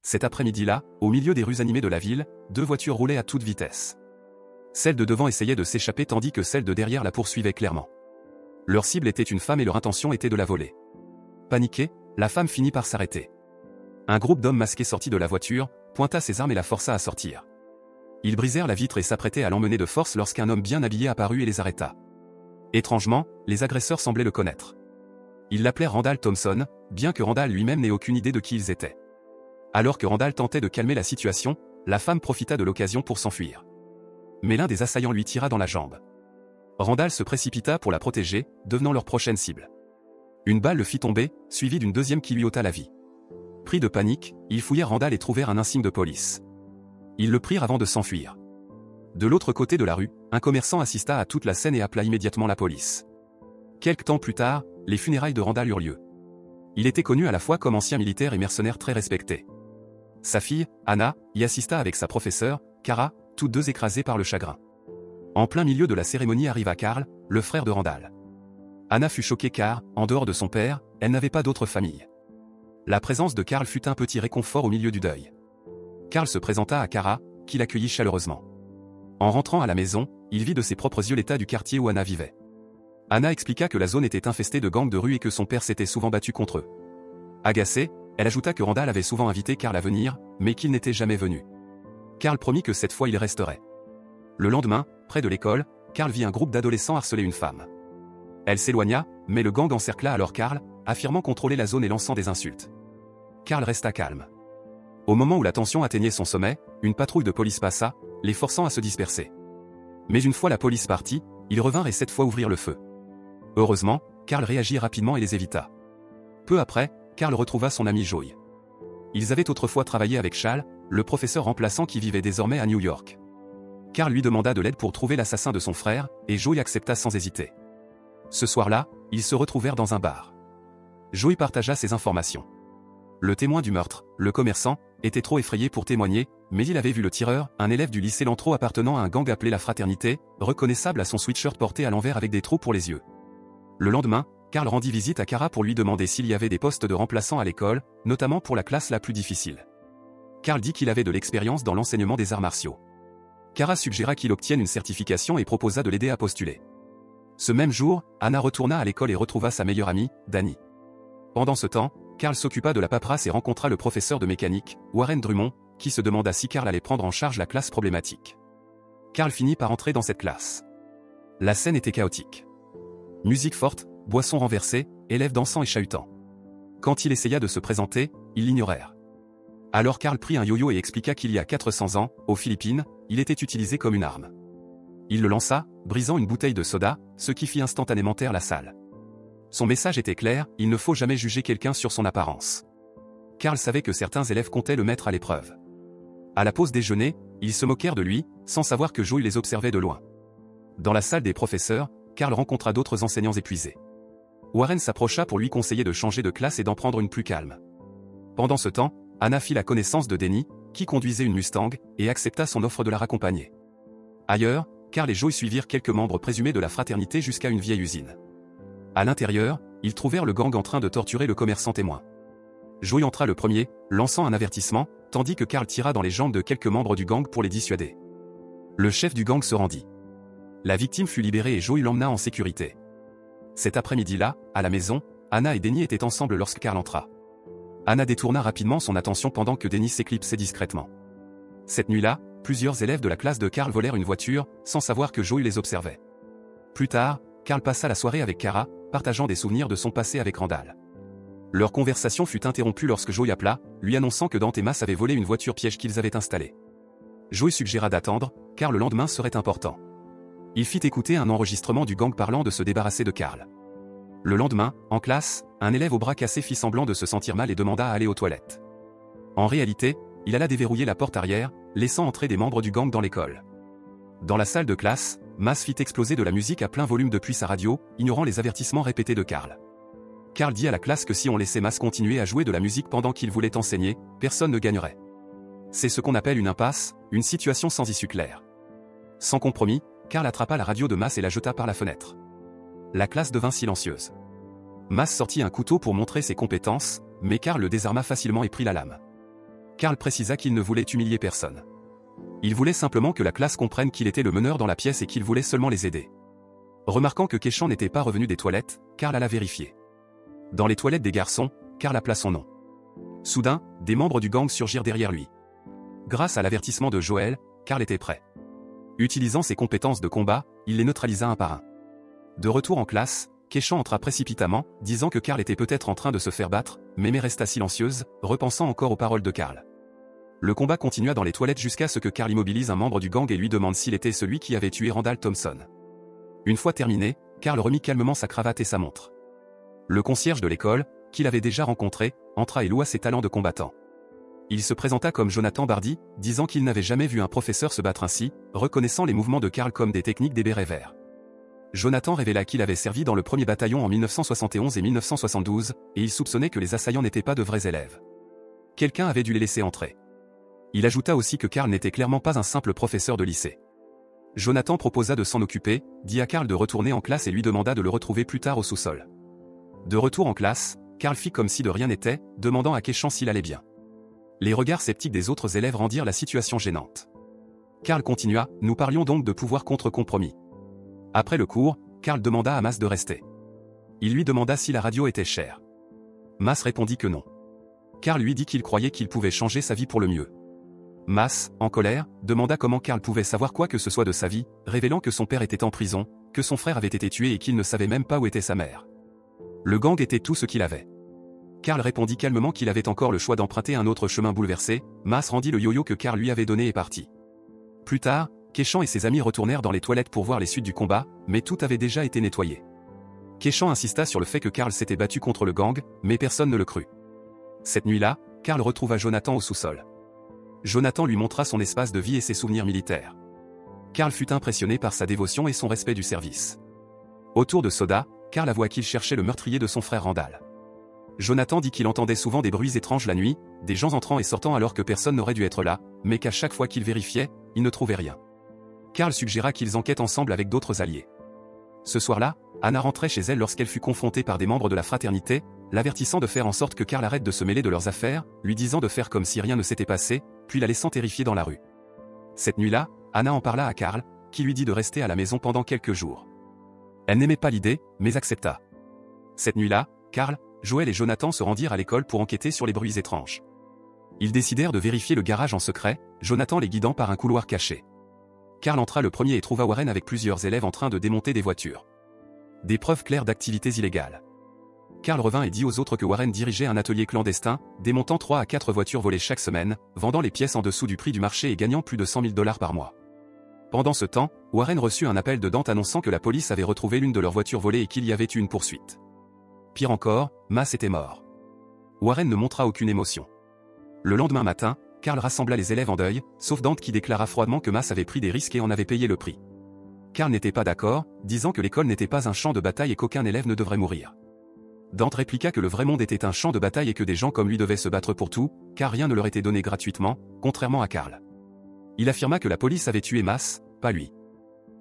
Cet après-midi-là, au milieu des rues animées de la ville, deux voitures roulaient à toute vitesse. Celle de devant essayait de s'échapper tandis que celle de derrière la poursuivait clairement. Leur cible était une femme et leur intention était de la voler. Paniquée, la femme finit par s'arrêter. Un groupe d'hommes masqués sortit de la voiture, pointa ses armes et la força à sortir. Ils brisèrent la vitre et s'apprêtaient à l'emmener de force lorsqu'un homme bien habillé apparut et les arrêta. Étrangement, les agresseurs semblaient le connaître. Ils l'appelèrent Randall Thompson, bien que Randall lui-même n'ait aucune idée de qui ils étaient. Alors que Randall tentait de calmer la situation, la femme profita de l'occasion pour s'enfuir. Mais l'un des assaillants lui tira dans la jambe. Randall se précipita pour la protéger, devenant leur prochaine cible. Une balle le fit tomber, suivie d'une deuxième qui lui ôta la vie. Pris de panique, ils fouillèrent Randall et trouvèrent un insigne de police. Ils le prirent avant de s'enfuir. De l'autre côté de la rue, un commerçant assista à toute la scène et appela immédiatement la police. Quelque temps plus tard, les funérailles de Randall eurent lieu. Il était connu à la fois comme ancien militaire et mercenaire très respecté. Sa fille, Anna, y assista avec sa professeure, Kara, toutes deux écrasées par le chagrin. En plein milieu de la cérémonie arriva Carl, le frère de Randall. Anna fut choquée car, en dehors de son père, elle n'avait pas d'autre famille. La présence de Carl fut un petit réconfort au milieu du deuil. Carl se présenta à Kara, qui l'accueillit chaleureusement. En rentrant à la maison, il vit de ses propres yeux l'état du quartier où Anna vivait. Anna expliqua que la zone était infestée de gangs de rue et que son père s'était souvent battu contre eux. Agacée, elle ajouta que Randall avait souvent invité Carl à venir, mais qu'il n'était jamais venu. Carl promit que cette fois il resterait. Le lendemain, près de l'école, Carl vit un groupe d'adolescents harceler une femme. Elle s'éloigna, mais le gang encercla alors Carl, affirmant contrôler la zone et lançant des insultes. Carl resta calme. Au moment où la tension atteignait son sommet, une patrouille de police passa, les forçant à se disperser. Mais une fois la police partie, ils revinrent et cette fois ouvrirent le feu. Heureusement, Carl réagit rapidement et les évita. Peu après, Carl retrouva son ami Joey. Ils avaient autrefois travaillé avec Charles, le professeur remplaçant qui vivait désormais à New York. Carl lui demanda de l'aide pour trouver l'assassin de son frère, et Joey accepta sans hésiter. Ce soir-là, ils se retrouvèrent dans un bar. Joey partagea ses informations. Le témoin du meurtre, le commerçant, était trop effrayé pour témoigner, mais il avait vu le tireur, un élève du lycée Lantro appartenant à un gang appelé la Fraternité, reconnaissable à son sweatshirt porté à l'envers avec des trous pour les yeux. Le lendemain, Carl rendit visite à Kara pour lui demander s'il y avait des postes de remplaçants à l'école, notamment pour la classe la plus difficile. Carl dit qu'il avait de l'expérience dans l'enseignement des arts martiaux. Kara suggéra qu'il obtienne une certification et proposa de l'aider à postuler. Ce même jour, Anna retourna à l'école et retrouva sa meilleure amie, Dani. Pendant ce temps, Carl s'occupa de la paperasse et rencontra le professeur de mécanique, Warren Drummond, qui se demanda si Carl allait prendre en charge la classe problématique. Carl finit par entrer dans cette classe. La scène était chaotique. Musique forte, boissons renversées, élèves dansant et chahutant. Quand il essaya de se présenter, ils l'ignorèrent. Alors Carl prit un yo-yo et expliqua qu'il y a 400 ans, aux Philippines, il était utilisé comme une arme. Il le lança, brisant une bouteille de soda, ce qui fit instantanément taire la salle. Son message était clair, il ne faut jamais juger quelqu'un sur son apparence. Carl savait que certains élèves comptaient le mettre à l'épreuve. À la pause déjeuner, ils se moquèrent de lui, sans savoir que Joey les observait de loin. Dans la salle des professeurs, Carl rencontra d'autres enseignants épuisés. Warren s'approcha pour lui conseiller de changer de classe et d'en prendre une plus calme. Pendant ce temps, Anna fit la connaissance de Denny, qui conduisait une Mustang, et accepta son offre de la raccompagner. Ailleurs, Carl et Joey suivirent quelques membres présumés de la fraternité jusqu'à une vieille usine. À l'intérieur, ils trouvèrent le gang en train de torturer le commerçant témoin. Joey entra le premier, lançant un avertissement, tandis que Carl tira dans les jambes de quelques membres du gang pour les dissuader. Le chef du gang se rendit. La victime fut libérée et Joey l'emmena en sécurité. Cet après-midi-là, à la maison, Anna et Denny étaient ensemble lorsque Carl entra. Anna détourna rapidement son attention pendant que Denny s'éclipsait discrètement. Cette nuit-là, plusieurs élèves de la classe de Carl volèrent une voiture, sans savoir que Joey les observait. Plus tard, Carl passa la soirée avec Kara, partageant des souvenirs de son passé avec Randall. Leur conversation fut interrompue lorsque Joey appela, lui annonçant que Dante et Mas avaient volé une voiture piège qu'ils avaient installée. Joey suggéra d'attendre, car le lendemain serait important. Il fit écouter un enregistrement du gang parlant de se débarrasser de Carl. Le lendemain, en classe, un élève au bras cassé fit semblant de se sentir mal et demanda à aller aux toilettes. En réalité, il alla déverrouiller la porte arrière, laissant entrer des membres du gang dans l'école. Dans la salle de classe, Mas fit exploser de la musique à plein volume depuis sa radio, ignorant les avertissements répétés de Carl. Carl dit à la classe que si on laissait Mas continuer à jouer de la musique pendant qu'il voulait enseigner, personne ne gagnerait. C'est ce qu'on appelle une impasse, une situation sans issue claire. Sans compromis, Carl attrapa la radio de Mas et la jeta par la fenêtre. La classe devint silencieuse. Mas sortit un couteau pour montrer ses compétences, mais Carl le désarma facilement et prit la lame. Karl précisa qu'il ne voulait humilier personne. Il voulait simplement que la classe comprenne qu'il était le meneur dans la pièce et qu'il voulait seulement les aider. Remarquant que Keishan n'était pas revenu des toilettes, Karl alla vérifier. Dans les toilettes des garçons, Karl appela son nom. Soudain, des membres du gang surgirent derrière lui. Grâce à l'avertissement de Joel, Karl était prêt. Utilisant ses compétences de combat, il les neutralisa un par un. De retour en classe, Keishan entra précipitamment, disant que Karl était peut-être en train de se faire battre, mais resta silencieuse, repensant encore aux paroles de Karl. Le combat continua dans les toilettes jusqu'à ce que Karl immobilise un membre du gang et lui demande s'il était celui qui avait tué Randall Thompson. Une fois terminé, Karl remit calmement sa cravate et sa montre. Le concierge de l'école, qu'il avait déjà rencontré, entra et loua ses talents de combattant. Il se présenta comme Jonathan Bardi, disant qu'il n'avait jamais vu un professeur se battre ainsi, reconnaissant les mouvements de Karl comme des techniques des bérets verts. Jonathan révéla qu'il avait servi dans le premier bataillon en 1971 et 1972, et il soupçonnait que les assaillants n'étaient pas de vrais élèves. Quelqu'un avait dû les laisser entrer. Il ajouta aussi que Karl n'était clairement pas un simple professeur de lycée. Jonathan proposa de s'en occuper, dit à Karl de retourner en classe et lui demanda de le retrouver plus tard au sous-sol. De retour en classe, Karl fit comme si de rien n'était, demandant à Keishan s'il allait bien. Les regards sceptiques des autres élèves rendirent la situation gênante. Karl continua, nous parlions donc de pouvoir contre compromis. Après le cours, Karl demanda à Mas de rester. Il lui demanda si la radio était chère. Mas répondit que non. Karl lui dit qu'il croyait qu'il pouvait changer sa vie pour le mieux. Mas, en colère, demanda comment Karl pouvait savoir quoi que ce soit de sa vie, révélant que son père était en prison, que son frère avait été tué et qu'il ne savait même pas où était sa mère. Le gang était tout ce qu'il avait. Karl répondit calmement qu'il avait encore le choix d'emprunter un autre chemin bouleversé. Mas rendit le yo-yo que Karl lui avait donné et partit. Plus tard, Keishan et ses amis retournèrent dans les toilettes pour voir les suites du combat, mais tout avait déjà été nettoyé. Keishan insista sur le fait que Karl s'était battu contre le gang, mais personne ne le crut. Cette nuit-là, Karl retrouva Jonathan au sous-sol. Jonathan lui montra son espace de vie et ses souvenirs militaires. Karl fut impressionné par sa dévotion et son respect du service. Autour de Soda, Karl avoua qu'il cherchait le meurtrier de son frère Randall. Jonathan dit qu'il entendait souvent des bruits étranges la nuit, des gens entrant et sortant alors que personne n'aurait dû être là, mais qu'à chaque fois qu'il vérifiait, il ne trouvait rien. Karl suggéra qu'ils enquêtent ensemble avec d'autres alliés. Ce soir-là, Anna rentrait chez elle lorsqu'elle fut confrontée par des membres de la fraternité, l'avertissant de faire en sorte que Karl arrête de se mêler de leurs affaires, lui disant de faire comme si rien ne s'était passé, puis la laissant terrifiée dans la rue. Cette nuit-là, Anna en parla à Karl, qui lui dit de rester à la maison pendant quelques jours. Elle n'aimait pas l'idée, mais accepta. Cette nuit-là, Karl, Joel et Jonathan se rendirent à l'école pour enquêter sur les bruits étranges. Ils décidèrent de vérifier le garage en secret, Jonathan les guidant par un couloir caché. Karl entra le premier et trouva Warren avec plusieurs élèves en train de démonter des voitures. Des preuves claires d'activités illégales. Karl revint et dit aux autres que Warren dirigeait un atelier clandestin, démontant 3 à 4 voitures volées chaque semaine, vendant les pièces en dessous du prix du marché et gagnant plus de 100 000 $ par mois. Pendant ce temps, Warren reçut un appel de Dante annonçant que la police avait retrouvé l'une de leurs voitures volées et qu'il y avait eu une poursuite. Pire encore, Mas était mort. Warren ne montra aucune émotion. Le lendemain matin, Karl rassembla les élèves en deuil, sauf Dante qui déclara froidement que Mas avait pris des risques et en avait payé le prix. Karl n'était pas d'accord, disant que l'école n'était pas un champ de bataille et qu'aucun élève ne devrait mourir. Dante répliqua que le vrai monde était un champ de bataille et que des gens comme lui devaient se battre pour tout, car rien ne leur était donné gratuitement, contrairement à Karl. Il affirma que la police avait tué Mas, pas lui.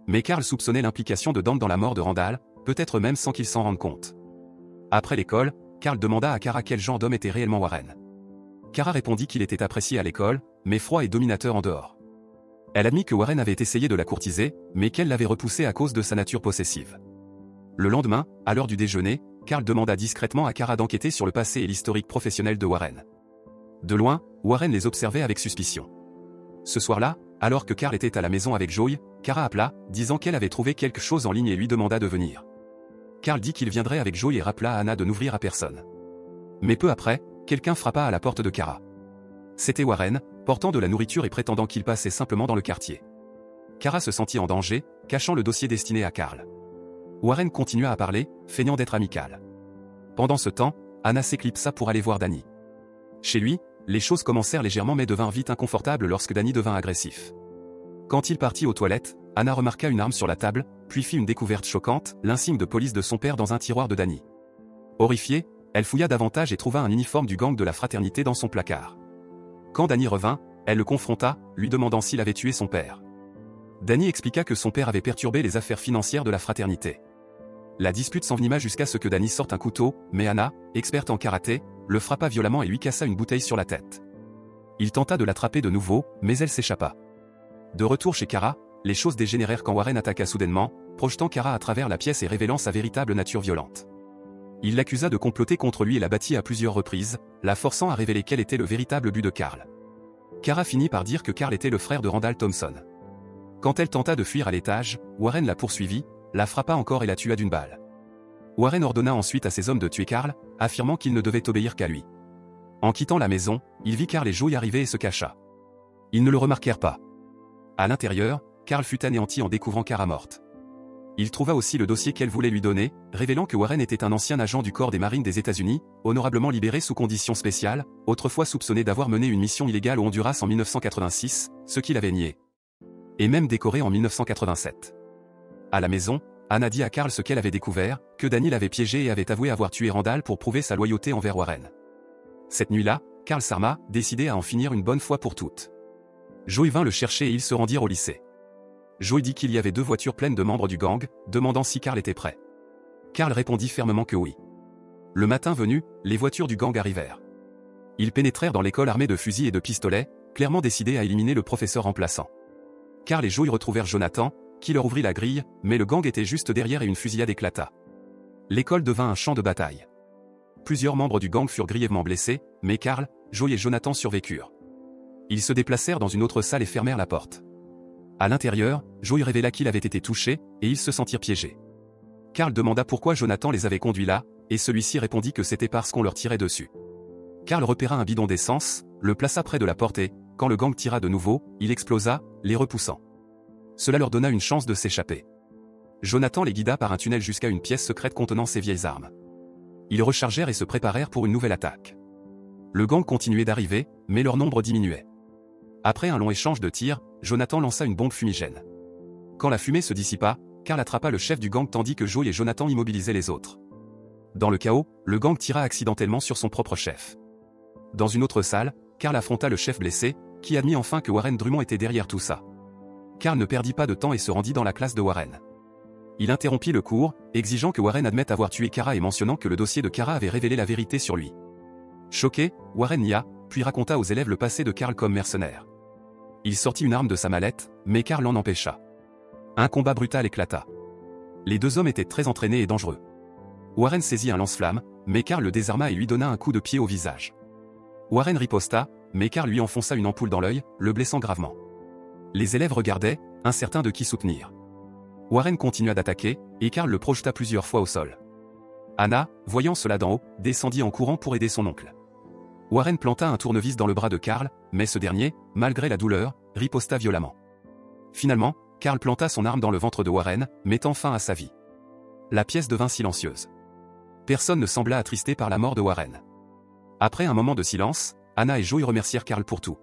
Mais Karl soupçonnait l'implication de Dante dans la mort de Randall, peut-être même sans qu'il s'en rende compte. Après l'école, Karl demanda à Kara quel genre d'homme était réellement Warren. Kara répondit qu'il était apprécié à l'école, mais froid et dominateur en dehors. Elle admit que Warren avait essayé de la courtiser, mais qu'elle l'avait repoussé à cause de sa nature possessive. Le lendemain, à l'heure du déjeuner, Karl demanda discrètement à Kara d'enquêter sur le passé et l'historique professionnel de Warren. De loin, Warren les observait avec suspicion. Ce soir-là, alors que Karl était à la maison avec Joey, Kara appela, disant qu'elle avait trouvé quelque chose en ligne et lui demanda de venir. Karl dit qu'il viendrait avec Joey et rappela à Anna de n'ouvrir à personne. Mais peu après, quelqu'un frappa à la porte de Kara. C'était Warren, portant de la nourriture et prétendant qu'il passait simplement dans le quartier. Kara se sentit en danger, cachant le dossier destiné à Karl. Warren continua à parler, feignant d'être amical. Pendant ce temps, Anna s'éclipsa pour aller voir Danny. Chez lui, les choses commencèrent légèrement mais devinrent vite inconfortables lorsque Danny devint agressif. Quand il partit aux toilettes, Anna remarqua une arme sur la table, puis fit une découverte choquante, l'insigne de police de son père dans un tiroir de Danny. Horrifiée, elle fouilla davantage et trouva un uniforme du gang de la fraternité dans son placard. Quand Danny revint, elle le confronta, lui demandant s'il avait tué son père. Danny expliqua que son père avait perturbé les affaires financières de la fraternité. La dispute s'envenima jusqu'à ce que Danny sorte un couteau, mais Anna, experte en karaté, le frappa violemment et lui cassa une bouteille sur la tête. Il tenta de l'attraper de nouveau, mais elle s'échappa. De retour chez Kara, les choses dégénérèrent quand Warren attaqua soudainement, projetant Kara à travers la pièce et révélant sa véritable nature violente. Il l'accusa de comploter contre lui et la battit à plusieurs reprises, la forçant à révéler quel était le véritable but de Carl. Kara finit par dire que Carl était le frère de Randall Thompson. Quand elle tenta de fuir à l'étage, Warren la poursuivit, la frappa encore et la tua d'une balle. Warren ordonna ensuite à ses hommes de tuer Carl, affirmant qu'ils ne devaient obéir qu'à lui. En quittant la maison, il vit Carl et Joey arriver et se cacha. Ils ne le remarquèrent pas. À l'intérieur, Carl fut anéanti en découvrant Kara morte. Il trouva aussi le dossier qu'elle voulait lui donner, révélant que Warren était un ancien agent du corps des marines des États-Unis, honorablement libéré sous conditions spéciales, autrefois soupçonné d'avoir mené une mission illégale au Honduras en 1986, ce qu'il avait nié. Et même décoré en 1987. À la maison, Anna dit à Carl ce qu'elle avait découvert, que Danny l'avait piégé et avait avoué avoir tué Randall pour prouver sa loyauté envers Warren. Cette nuit-là, Carl s'arma, décidé à en finir une bonne fois pour toutes. Joey vint le chercher et ils se rendirent au lycée. Joey dit qu'il y avait 2 voitures pleines de membres du gang, demandant si Carl était prêt. Carl répondit fermement que oui. Le matin venu, les voitures du gang arrivèrent. Ils pénétrèrent dans l'école armés de fusils et de pistolets, clairement décidés à éliminer le professeur remplaçant. Carl et Joey retrouvèrent Jonathan, qui leur ouvrit la grille, mais le gang était juste derrière et une fusillade éclata. L'école devint un champ de bataille. Plusieurs membres du gang furent grièvement blessés, mais Carl, Joey et Jonathan survécurent. Ils se déplacèrent dans une autre salle et fermèrent la porte. À l'intérieur, Joey révéla qu'il avait été touché, et ils se sentirent piégés. Carl demanda pourquoi Jonathan les avait conduits là, et celui-ci répondit que c'était parce qu'on leur tirait dessus. Carl repéra un bidon d'essence, le plaça près de la porte et, quand le gang tira de nouveau, il explosa, les repoussant. Cela leur donna une chance de s'échapper. Jonathan les guida par un tunnel jusqu'à une pièce secrète contenant ses vieilles armes. Ils rechargèrent et se préparèrent pour une nouvelle attaque. Le gang continuait d'arriver, mais leur nombre diminuait. Après un long échange de tirs, Jonathan lança une bombe fumigène. Quand la fumée se dissipa, Carl attrapa le chef du gang tandis que Joey et Jonathan immobilisaient les autres. Dans le chaos, le gang tira accidentellement sur son propre chef. Dans une autre salle, Carl affronta le chef blessé, qui admit enfin que Warren Drummond était derrière tout ça. Carl ne perdit pas de temps et se rendit dans la classe de Warren. Il interrompit le cours, exigeant que Warren admette avoir tué Kara et mentionnant que le dossier de Kara avait révélé la vérité sur lui. Choqué, Warren nia, puis raconta aux élèves le passé de Carl comme mercenaire. Il sortit une arme de sa mallette, mais Carl l'en empêcha. Un combat brutal éclata. Les 2 hommes étaient très entraînés et dangereux. Warren saisit un lance-flamme, mais Carl le désarma et lui donna un coup de pied au visage. Warren riposta, mais Carl lui enfonça une ampoule dans l'œil, le blessant gravement. Les élèves regardaient, incertains de qui soutenir. Warren continua d'attaquer, et Carl le projeta plusieurs fois au sol. Anna, voyant cela d'en haut, descendit en courant pour aider son oncle. Warren planta un tournevis dans le bras de Carl, mais ce dernier, malgré la douleur, riposta violemment. Finalement, Carl planta son arme dans le ventre de Warren, mettant fin à sa vie. La pièce devint silencieuse. Personne ne sembla attristé par la mort de Warren. Après un moment de silence, Anna et Joey remercièrent Carl pour tout.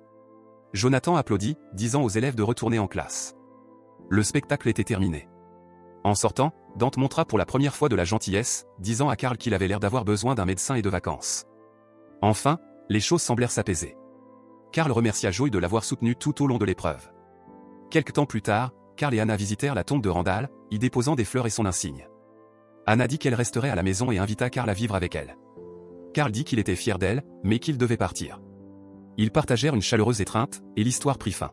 Jonathan applaudit, disant aux élèves de retourner en classe. Le spectacle était terminé. En sortant, Dante montra pour la première fois de la gentillesse, disant à Carl qu'il avait l'air d'avoir besoin d'un médecin et de vacances. Enfin, les choses semblèrent s'apaiser. Carl remercia Joey de l'avoir soutenu tout au long de l'épreuve. Quelque temps plus tard, Carl et Anna visitèrent la tombe de Randall, y déposant des fleurs et son insigne. Anna dit qu'elle resterait à la maison et invita Carl à vivre avec elle. Carl dit qu'il était fier d'elle, mais qu'il devait partir. Ils partagèrent une chaleureuse étreinte, et l'histoire prit fin.